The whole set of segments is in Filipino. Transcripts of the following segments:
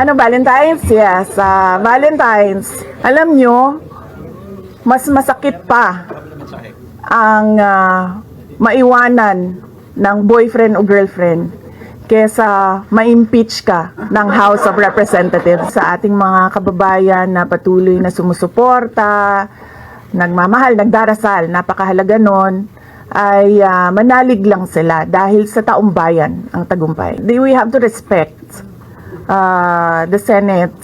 Ano, Valentine's? Yes, Valentine's. Alam nyo, mas masakit pa ang maiwanan ng boyfriend o girlfriend kesa ma-impeach ka ng House of Representatives. Sa ating mga kababayan na patuloy na sumusuporta, nagmamahal, nagdarasal, napakahalaga nun, ay manalig lang sila dahil sa taong bayan ang tagumpay. We have to respect the Senate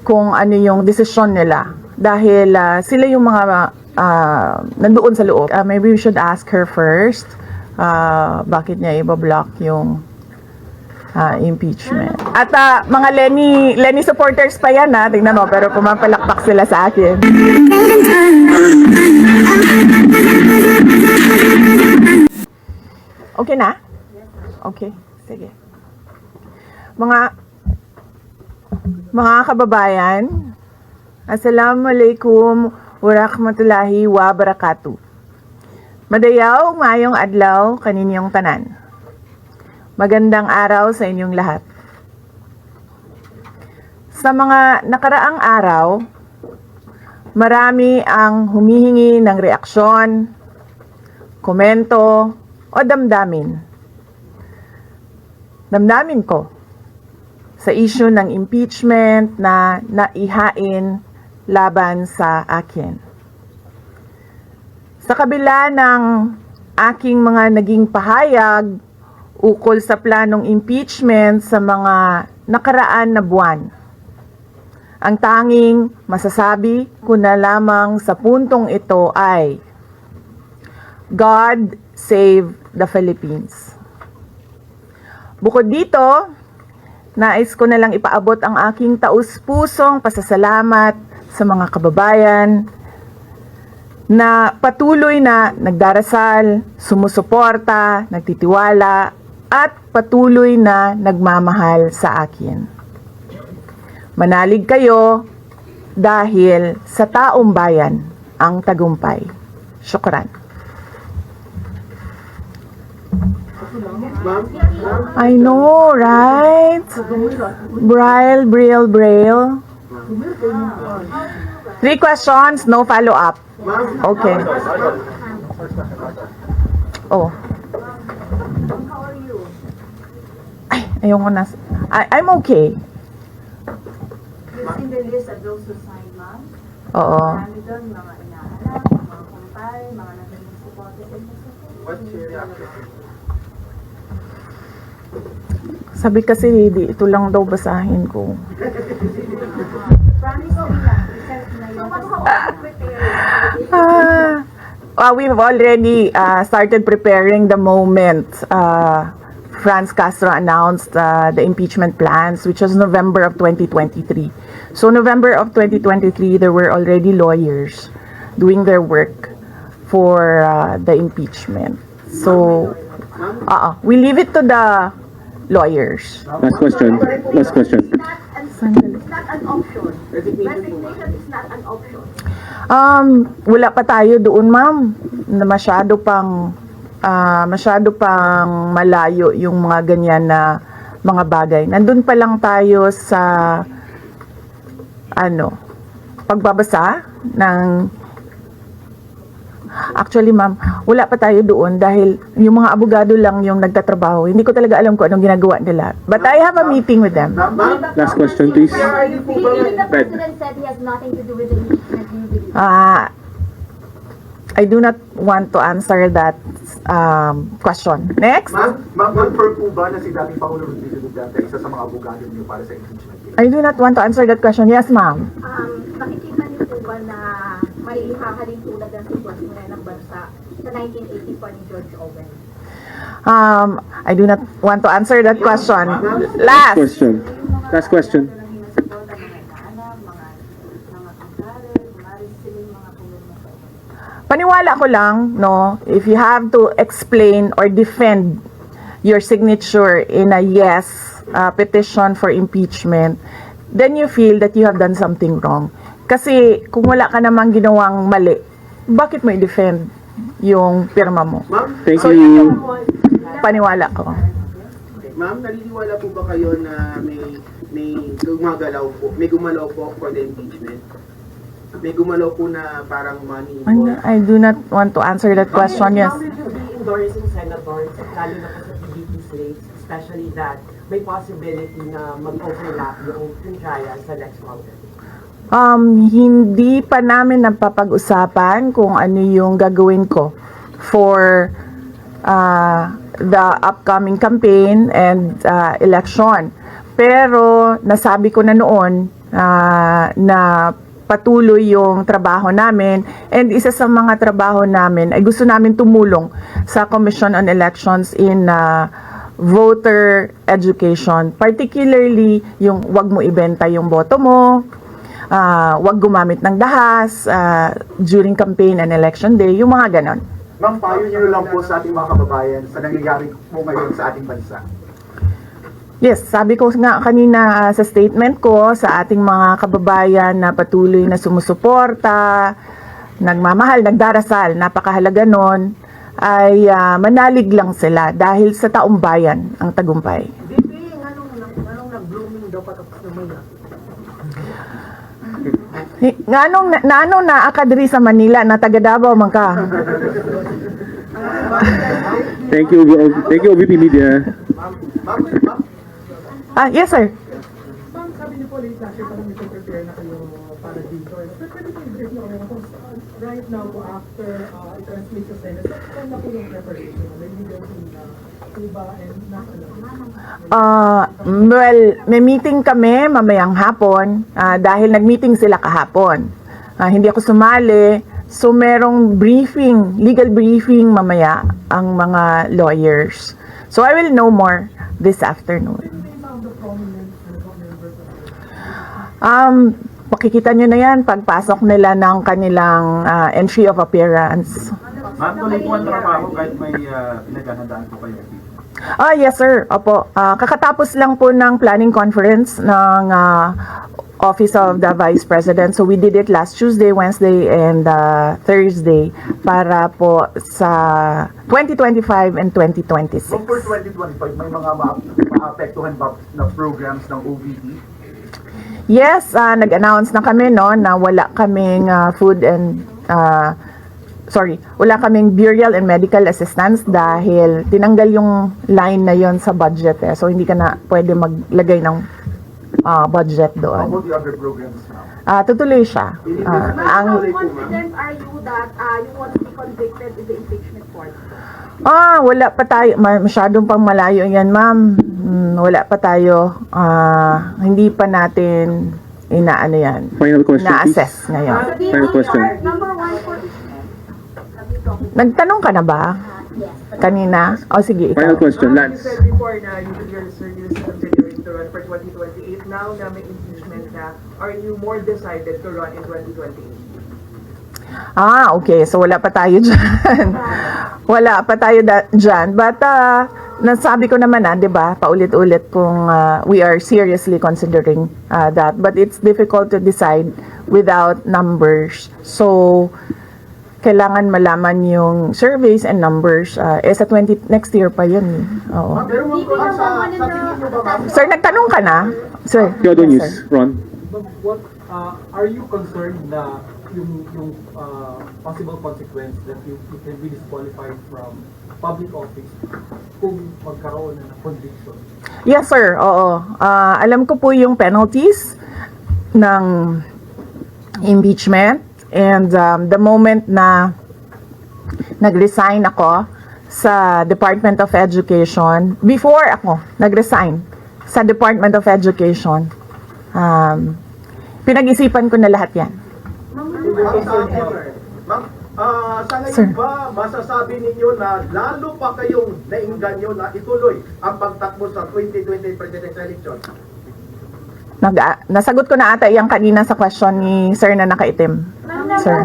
kung ano yung desisyon nila dahil sila yung mga nandoon sa loob. Maybe we should ask her first bakit niya i-block yung impeachment. At mga Lenny supporters pa yan, tingnan mo, pero pumapalakpak sila sa akin. Okay na? Okay, sige. Mga kababayan, Assalamualaikum warahmatullahi wabarakatuh. Madayaw, mayong adlaw, kaninyong tanan. Magandang araw sa inyong lahat. Sa mga nakaraang araw, marami ang humihingi ng reaksyon, komento, o damdamin. Damdamin ko sa issue ng impeachment na naihain laban sa akin. Sa kabila ng aking mga naging pahayag ukol sa planong impeachment sa mga nakaraan na buwan, ang tanging masasabi ko na lamang sa puntong ito ay God save the Philippines. Bukod dito, nais ko na lang ipaabot ang aking taus-pusong pasasalamat sa mga kababayan na patuloy na nagdarasal, sumusuporta, nagtitiwala, at patuloy na nagmamahal sa akin. Manalig kayo dahil sa taong bayan ang tagumpay. Syukran. I know, right? Braille. 3 questions, no follow-up. Okay. Oh. Ay, ayoko na. I'm okay. In the list of those who signed, ma'am? Oo. Marami doon, mga inaanak, mga kumpay, mga naging supporters and What's your reaction? Sabi kasi, ito lang daw basahin ko. promise nila. We've already started preparing the moment Franz Castro announced the impeachment plans, which was November of 2023. So November of 2023, there were already lawyers doing their work for the impeachment. So we leave it to the lawyers. Last question. It's not an option. Resignation is not an option. Wala pa tayo doon, ma'am, na masyado pang malayo yung mga ganyan na mga bagay. Nandun pa lang tayo sa pagbabasa ng. Actually, ma'am, wala pa tayo doon dahil yung mga abogado lang yung nagtatrabaho. Hindi ko talaga alam kung anong ginagawa nila. But I have a meeting with them. Last question, please. Even the president said he has nothing to do with the impeachment. Do you believe? I do not want to answer that question. Next. Confirm po ba na si dating Pangulo Rodrigo Duterte isa sa mga abogado niyo para sa impeachment? I do not want to answer that question. Yes, ma'am. Nakikita niyo po ba na may hahalin tulad ng sitwasyon ngayon ng bansa sa 1984 ni George Orwell? I do not want to answer that question. Last Last. question. Paniwala ko lang, no, if you have to explain or defend your signature in a yes petition for impeachment, then you feel that you have done something wrong. Kasi kung wala ka namang ginawang mali, bakit mo i-defend yung pirma mo? Thank So, you. paniwala ko. Ma'am, naniniwala po ba kayo na may may gumalaw po for the impeachment. May gumalaw po na parang money involved. I do not want to answer that question. Yes. How will you be endorsing senators, lalo na po sa PDP slates, especially that may possibility na mag-overlap yung trial sa next Congress? Hindi pa namin napapag-usapan kung ano yung gagawin ko for the upcoming campaign and election. Pero nasabi ko na noon na patuloy yung trabaho namin, and isa sa mga trabaho namin ay gusto namin tumulong sa Commission on Elections in voter education, particularly yung wag mo ibenta yung boto mo, wag gumamit ng dahas during campaign and election day, yung mga ganon. Ma'am, payo niyo lang po sa ating mga kababayan sa nangyayari po ngayon sa ating bansa. Yes, sabi ko nga kanina sa statement ko sa ating mga kababayan na patuloy na sumusuporta, nagmamahal, nagdarasal, napakahalaga nun, ay manalig lang sila dahil sa taong bayan ang tagumpay. Bibi, anong nag-blooming daw patapos naman yan? Nga na akadri sa Manila na taga Davao man ka. Thank you, OVP Media. Yes sir. Ma'am, sabi niyo po late last year parang prepare na kayo para dito. Pero pwede po i-brief niyo kami kung right now po after i-transmit sa Senate, saan na po yung preparation? May legal na Cuba and nasa Well, may meeting kami mamayang hapon dahil nag-meeting sila kahapon. Hindi ako sumali. So merong briefing, legal briefing mamaya ang mga lawyers. So I will know more this afternoon. Makikita nyo na yan pagpasok nila ng kanilang entry of appearance. Ma'am, tuloy po ang trabaho kahit may pinaghahandaan po kayo. Yes sir, opo. Kakatapos lang po ng planning conference ng Office of the Vice President. So we did it last Tuesday, Wednesday, and Thursday para po sa 2025 and 2026. So for 2025, may mga maapektuhan ba na programs ng OVP? Yes, nag-announce na kami na wala kaming wala kaming burial and medical assistance dahil tinanggal yung line na yon sa budget So hindi ka na pwede maglagay ng budget How doon. about the other programs now? Tutuloy siya. How confident are you that you won't be convicted in the impeachment court? Wala pa tayo. Masyadong pang malayo yan, ma'am. Wala pa tayo. Hindi pa natin inaano yan. Final question, please. Na-assess ngayon. Final question. Number one for Nagtanong ka na ba? Kanina? Sige, Final ikaw. question, You Lance. said before na you're seriously considering to run for 2028. Now na may impeachment na, are you more decided to run in 2028? Okay. So, wala pa tayo dyan. Wala pa tayo dyan. But, nasabi ko naman di ba, paulit-ulit kung we are seriously considering that. But it's difficult to decide without numbers. So, kailangan malaman yung surveys and numbers. Sa next year pa yun. Oo. Pero sa tingin nyo ba, ma'am? Sir, nagtanong ka na? Sir. Kyoto Yes, News, sir. Ron. But what are you concerned na yung possible consequence that you can be disqualified from public office kung magkaroon na ng conviction? Yes, sir. Oo. Alam ko po yung penalties ng impeachment. And the moment na nag-resign ako sa Department of Education, before ako nag-resign sa Department of Education, pinag-isipan ko na lahat yan. Ma'am, sa Sir. ngayon ba masasabi ninyo na lalo pa kayong nainganyo na ituloy ang pagtakbo sa 2020 presidential election? Nasagot ko na ata yung kanina sa question ni Sir na nakaitim. Sir.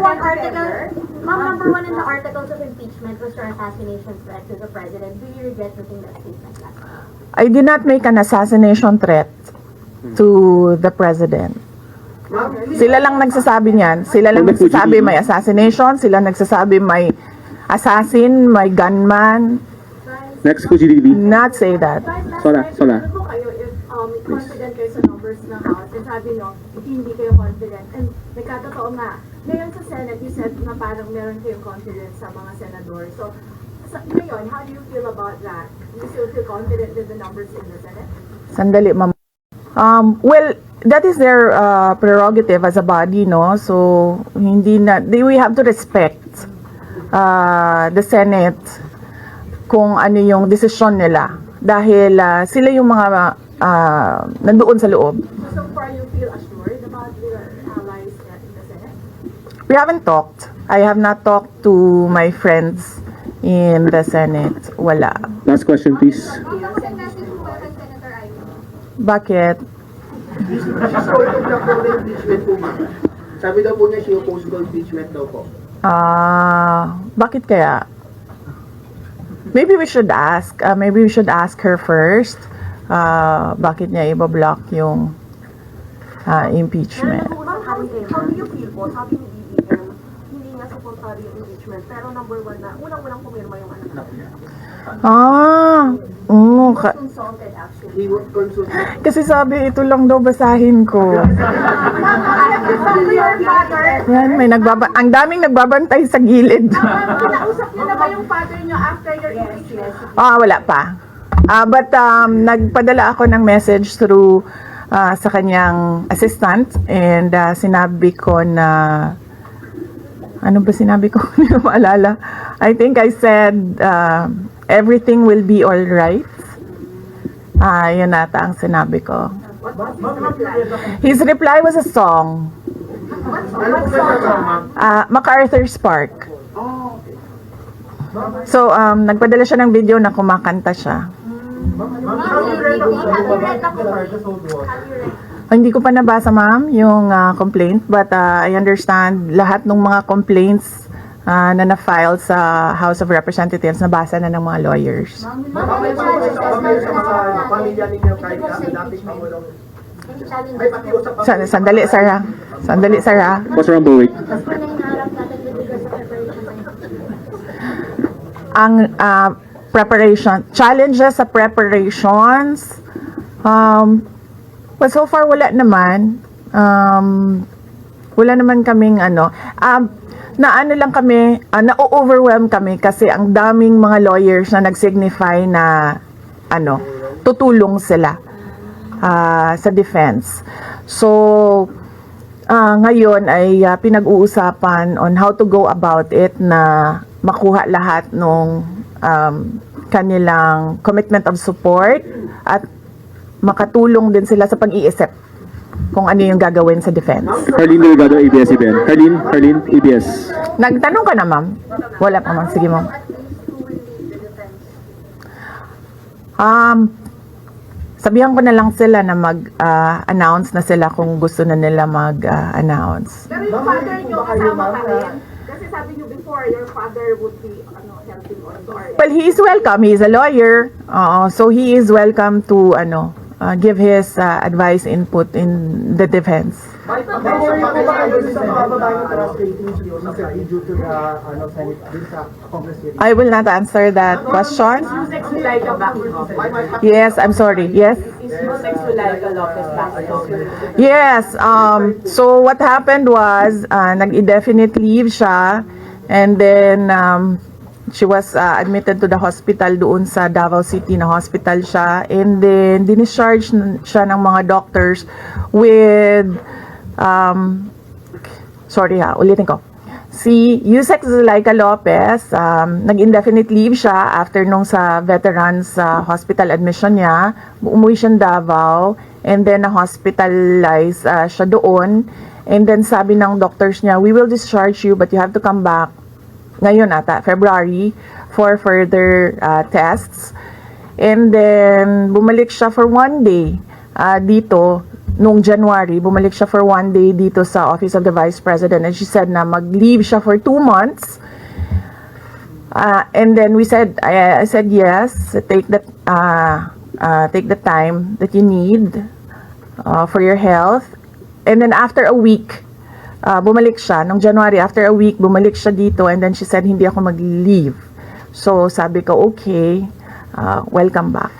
Number one in the articles of impeachment was your assassination threat to the president. Do you regret making that statement last time? I did not make an assassination threat to the president. Sila lang nagsasabi niyan. Sila lang nagsasabi may assassination. Sila nagsasabi may assassin, may gunman. Next po, GDB. Not say that. Sola. Ano po kayo if please. confident kayo sa numbers ng House, and sabi nyo, hindi kayo confident. And nagkatotoo nga, ngayon sa Senate, you said na parang meron kayong confidence sa mga senador. So, ngayon, how do you feel about that? Do you still feel confident with the numbers in the Senate? Sandali, ma'am. Well, that is their prerogative as a body, no? So, we have to respect the Senate kung ano yung desisyon nila. Dahil sila yung mga nandoon sa loob. So far, you feel assured about your allies in the Senate? We haven't talked. I have not talked to my friends in the Senate. Wala. Last question, please. Bakit? She's going to block daw the impeachment po, ma'am. Sabi daw po niya, she opposed the impeachment daw po. Bakit kaya? Maybe we should ask. Maybe we should ask her first. Bakit niya ibablock yung impeachment? How do you feel po? Sabi ni BBM, hindi nga supportado yung impeachment, pero number one na, unang-unang pumirma yung anak niya. Consulted actually. He would consult. Kasi sabi, ito lang daw basahin ko. Yan, ang daming nagbabantay sa gilid. Nausap niyo na ba yung father niyo after your impeachment? Wala pa. But nagpadala ako ng message through sa kanyang assistant, and sinabi ko na, ano ba sinabi ko? Hindi ko maalala. I think I said, everything will be all right. Yun ata ang sinabi ko. His reply was a song. MacArthur's Park. So, nagpadala siya ng video na kumakanta siya. Hindi ko pa nabasa, ma'am, yung complaint, but I understand lahat ng mga complaints na na-file sa House of Representatives nabasa na ng mga lawyers. May pamilya ninyo kahit dating Pangulong. Ay, pakiusap pa. Sandali, Sarah. Sandali, Sarah. Boss Rambo, wait. Ang preparation, challenges sa preparations, well, so far wala naman. Wala naman kaming lang kami, na-overwhelm kami kasi ang daming mga lawyers na nag-signify na tutulong sila sa defense. So, ngayon ay pinag-uusapan on how to go about it na makuha lahat ng kanilang commitment of support at makatulong din sila sa pag-iisip kung ano yung gagawin sa defense. Harleen Delgado, ABS-CBN. Harleen, ABS. Nagtanong ka na, ma'am? Wala pa, ma'am. Sige, ma'am. Sabihan ko na lang sila na mag-announce na sila kung gusto na nila mag-announce. Pero yung father niyo kasama pa rin? Kasi sabi niyo before, your father would be helping also. Well, he is welcome. He is a lawyer. So he is welcome to give his advice, input in the defense. Worry po ba kayo sa mababa yung trust ratings recently due to the Senate din sa Congress hearing? I will not answer that question. Yes, I'm sorry. Yes? Yes. So what happened was, nag-indefinite leave siya, and then she was admitted to the hospital doon sa Davao City na hospital siya, and then discharge siya ng mga doctors with ulitin ko. Si Yusek Zulaika Lopez, nag-indefinite leave siya after nung sa veterans hospital admission niya. Umuwi siya Davao, and then na-hospitalize siya doon. And then sabi ng doctors niya, we will discharge you but you have to come back ngayon ata, February, for further tests. And then bumalik siya for one day dito. Noong January, bumalik siya for one day dito sa Office of the Vice President, and she said na mag-leave siya for 2 months. And then I said yes, take the time that you need for your health. And then after a week, bumalik siya. Noong January, after a week, bumalik siya dito, and then she said, hindi ako mag-leave. So sabi ko, okay, welcome back.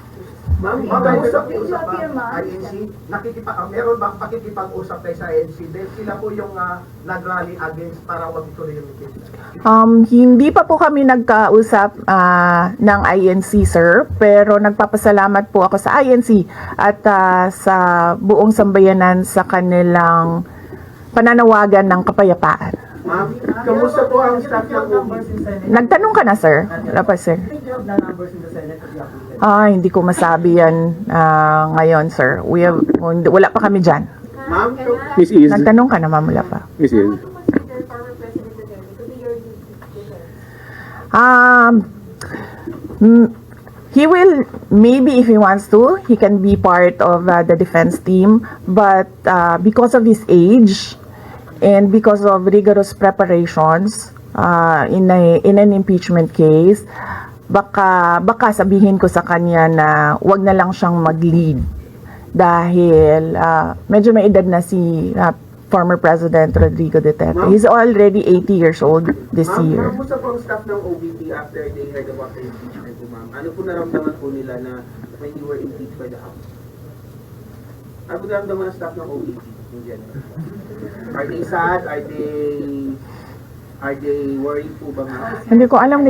Ma'am, Mag-usap niyo Yung sa firma, INC, meron bang pakikipag-usap kayo sa INC? Dahil sila po yung nag-rally against para wag ituloy yung impeachment. Hindi pa po kami nagkausap ng INC, sir, pero nagpapasalamat po ako sa INC at sa buong sambayanan sa kanilang pananawagan ng kapayapaan. Ma'am, kamusta po ang staff ng OBP? Nagtanong ka na, sir? Wala pa, sir. Hindi ko masabi yan ngayon, sir. Wala pa kami dyan. Ma'am, Miss Iz. Nagtanong ka na, ma'am, wala pa. Miss Iz. consider former President Duterte to be your lead defense? He will, maybe if he wants to, he can be part of the defense team. But because of his age and because of rigorous preparations in an impeachment case, baka sabihin ko sa kanya na wag na lang siyang mag-lead dahil medyo may edad na si former President Rodrigo Duterte. He's already 80 years old this year. Ma'am, kamusta po ang staff ng OBP after they heard about the impeachment po, ma'am? Ano po naramdaman po nila na when you were impeached by the House? Ano po naramdaman ng staff ng OBP in general? Are they sad? Are they worried po ba, ma'am? Hindi ko alam,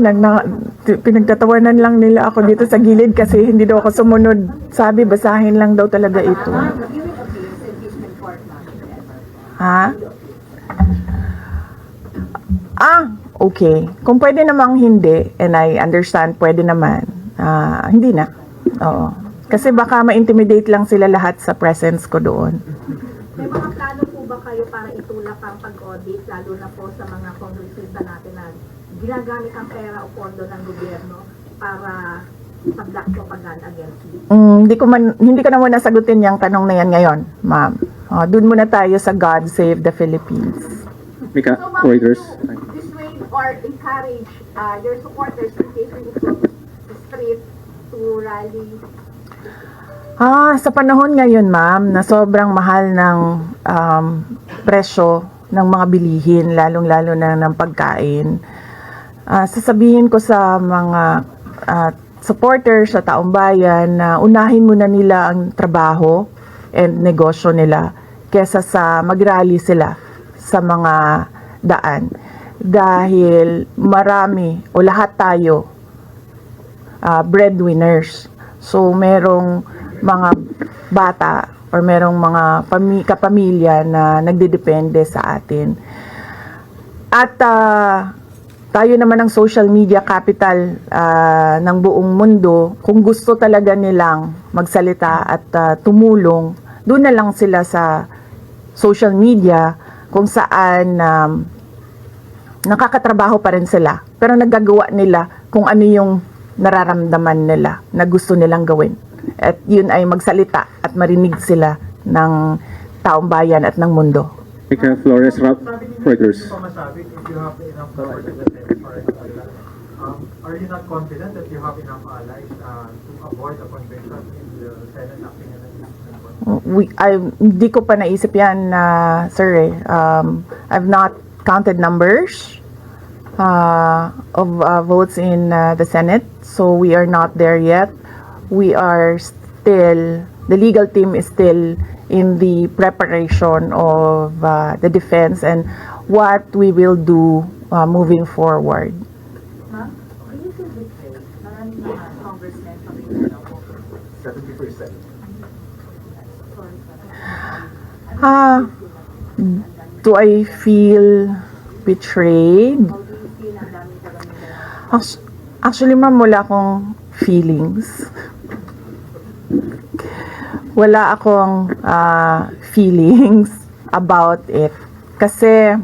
pinagtatawanan lang nila ako dito sa gilid kasi hindi daw ako sumunod. Sabi, basahin lang daw talaga ito. You will appeal sa impeachment court, ma'am. Ha? Okay. Kung pwede namang hindi, and I understand, pwede naman. Hindi na. Oo. Kasi baka ma-intimidate lang sila lahat sa presence ko doon. May mga plano po ba kayo para itulak ang pag-audit, lalo na po sa mga kongresista natin na ginagamit ang pera o pondo ng gobyerno para pag-black propaganda against you? Hindi ko na muna sagutin yung tanong na yan ngayon, ma'am. Doon muna tayo sa God Save the Philippines. Mika, So, ma'am, Reuters. do you dissuade or encourage your supporters in case when you go to the street to rally? Sa panahon ngayon, ma'am, na sobrang mahal ng presyo ng mga bilihin, lalong-lalo na ng pagkain, sasabihin ko sa mga supporters sa taong bayan na unahin muna nila ang trabaho and negosyo nila kesa sa mag-rally sila sa mga daan. Dahil marami o lahat tayo breadwinners. So merong mga bata or merong mga kapamilya na nagdedepende sa atin. At tayo naman ang social media capital ng buong mundo. Kung gusto talaga nilang magsalita at tumulong, doon na lang sila sa social media kung saan nakakatrabaho pa rin sila. Pero nagagawa nila kung ano yung nararamdaman nila na gusto nilang gawin. At yun ay magsalita at marinig sila ng taong bayan at ng mundo. Mika Flores, Reuters. Hindi ko masabi if you have enough support in the Senate or anything like that. Are you not confident that you have enough allies to avoid a convention in the Senate acting in an impeachment court? Hindi ko pa naisip yan, sir. I've not counted numbers of votes in the Senate, so we are not there yet. We are still, the legal team is still in the preparation of the defense and what we will do moving forward. Ma'am, do you feel betrayed? Maraming mga congressmen kami na po. 70%. Do I feel betrayed? How do you feel ang dami ka kami? Actually, ma'am, wala akong feelings. Wala akong feelings about it. Kasi,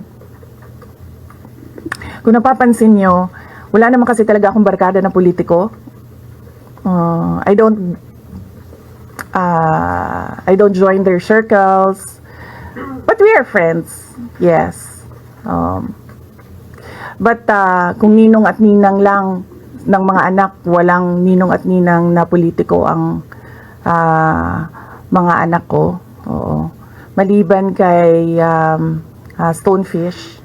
kung napapansin nyo, wala naman kasi talaga akong barkada na politiko. I don't join their circles. But we are friends. Yes. But kung ninong at ninang lang ng mga anak, walang ninong at ninang na politiko ang mga anak ko. Oo. Maliban kay Stonefish,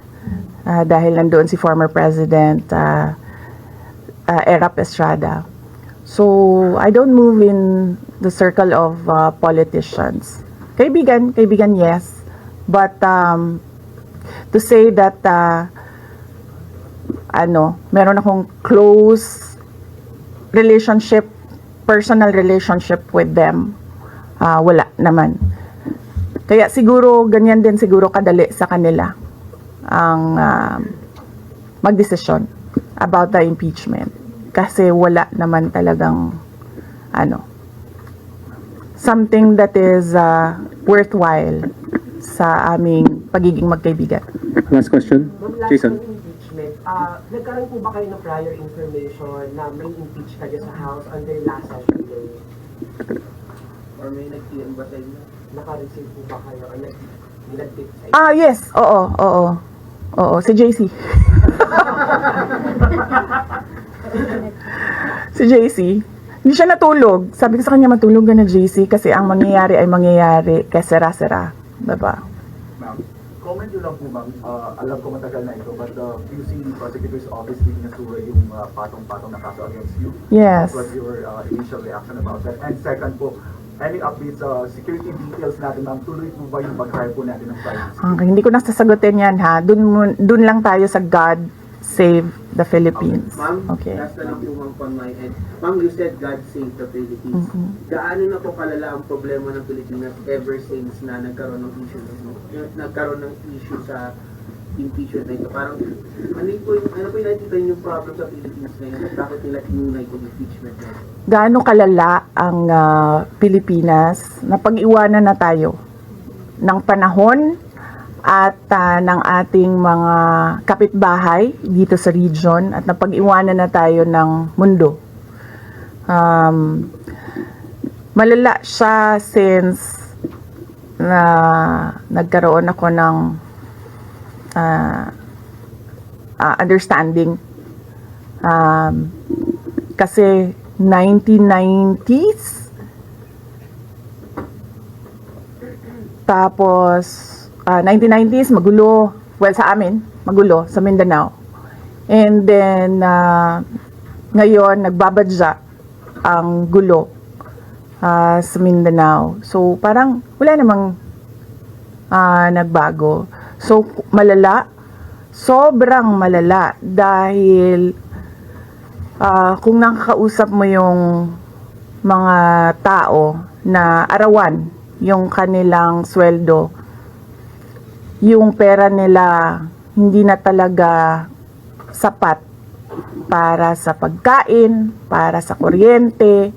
dahil nandoon si former President Erap Estrada. So, I don't move in the circle of politicians. Kaibigan, yes. But to say that meron akong close relationship, personal relationship with them, wala naman. Kaya siguro, ganyan din siguro kadali sa kanila ang magdesisyon about the impeachment. Kasi wala naman talagang something that is worthwhile sa aming pagiging magkaibigan. Last question, Jason. Impeachment, nagkaroon po ba kayo ng prior information na may impeach ka dyan sa House on their last session day? Or may nag-PM ba sa inyo? Naka-receive po ba kayo or nag-tip sa inyo? Yes. Oo, si JC. Si JC. Hindi siya natulog. Sabi ko sa kanya, matulog ka na, JC, kasi ang mangyayari ay mangyayari kaya sera-sera. Diba? Ma'am, comment yun lang po ma'am. Alam ko matagal na ito, but you see the prosecutor's office giving us yung patong-patong na kaso against you. Yes. What was your initial reaction about that? And second po, any updates, security details natin ma'am, tuloy po ba yung pag-hire po natin ng private security? Hindi ko nasasagutin yan, ha. Dun lang tayo sa God Save the Philippines. Ma'am, Okay. last na lang po ma'am on my end. Ma'am, you said God save the Philippines. Gaano na po kalala ang problema ng Pilipinas ever since na nagkaroon ng issue sa impeachment na ito? Parang, ano po yung nakikita yung problem sa Philippines ngayon? Bakit nila inunay yung impeachment na ito? Gaano kalala ang Pilipinas na pag-iwanan na tayo ng panahon at ng ating mga kapitbahay dito sa region at napag-iwanan na tayo ng mundo. Malala siya since na nagkaroon ako ng understanding. Kasi 1990s, tapos 1990s, magulo. Well, sa amin, magulo, sa Mindanao. And then, ngayon, nagbabadya ang gulo sa Mindanao. So, parang wala namang nagbago. So, malala. Sobrang malala. Dahil, kung nakakausap mo yung mga tao na arawan yung kanilang sweldo, yung pera nila hindi na talaga sapat para sa pagkain, para sa kuryente,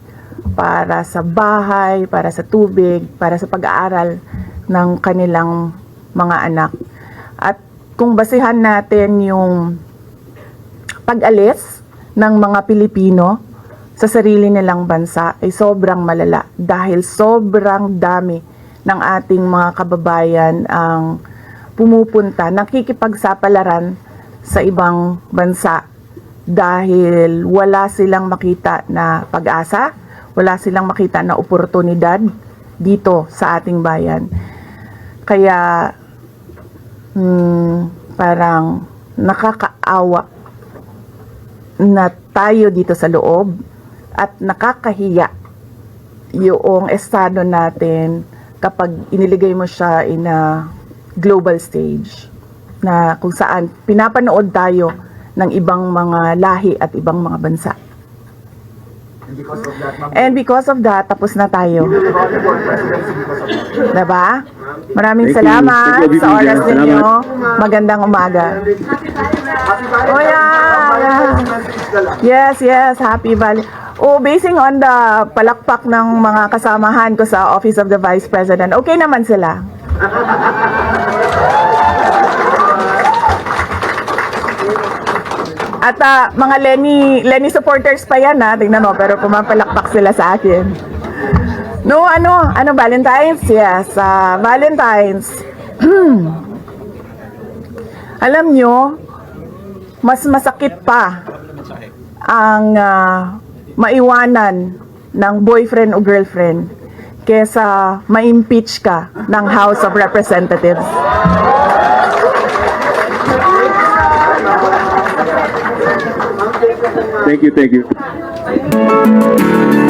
para sa bahay, para sa tubig, para sa pag-aaral ng kanilang mga anak. At kung basihan natin yung pag-alis ng mga Pilipino sa sarili nilang bansa ay sobrang malala dahil sobrang dami ng ating mga kababayan ang pumupunta, nakikipagsapalaran sa ibang bansa dahil wala silang makita na pag-asa, wala silang makita na oportunidad dito sa ating bayan. Kaya parang nakakaawa na tayo dito sa loob at nakakahiya yung estado natin kapag iniligay mo siya in a global stage na kung saan pinapanood tayo ng ibang mga lahi at ibang mga bansa. And because of that, ma'am, And because of that, tapos na tayo. you will run for presidency because of that. Diba? Maraming Thank you. salamat Thank you, sa oras Vivian. ninyo. Magandang umaga. Oh, yeah. Yes, happy Valley. Oh, basing on the palakpak ng mga kasamahan ko sa Office of the Vice President, okay naman sila. At mga Lenny supporters pa yan, ha. Tingnan mo, pero pumapalakpak sila sa akin. No, ano Valentine's? Yes, Valentine's. Alam nyo, mas masakit pa ang maiwanan ng boyfriend o girlfriend kesa ma-impeach ka ng House of Representatives. Thank you. Ay.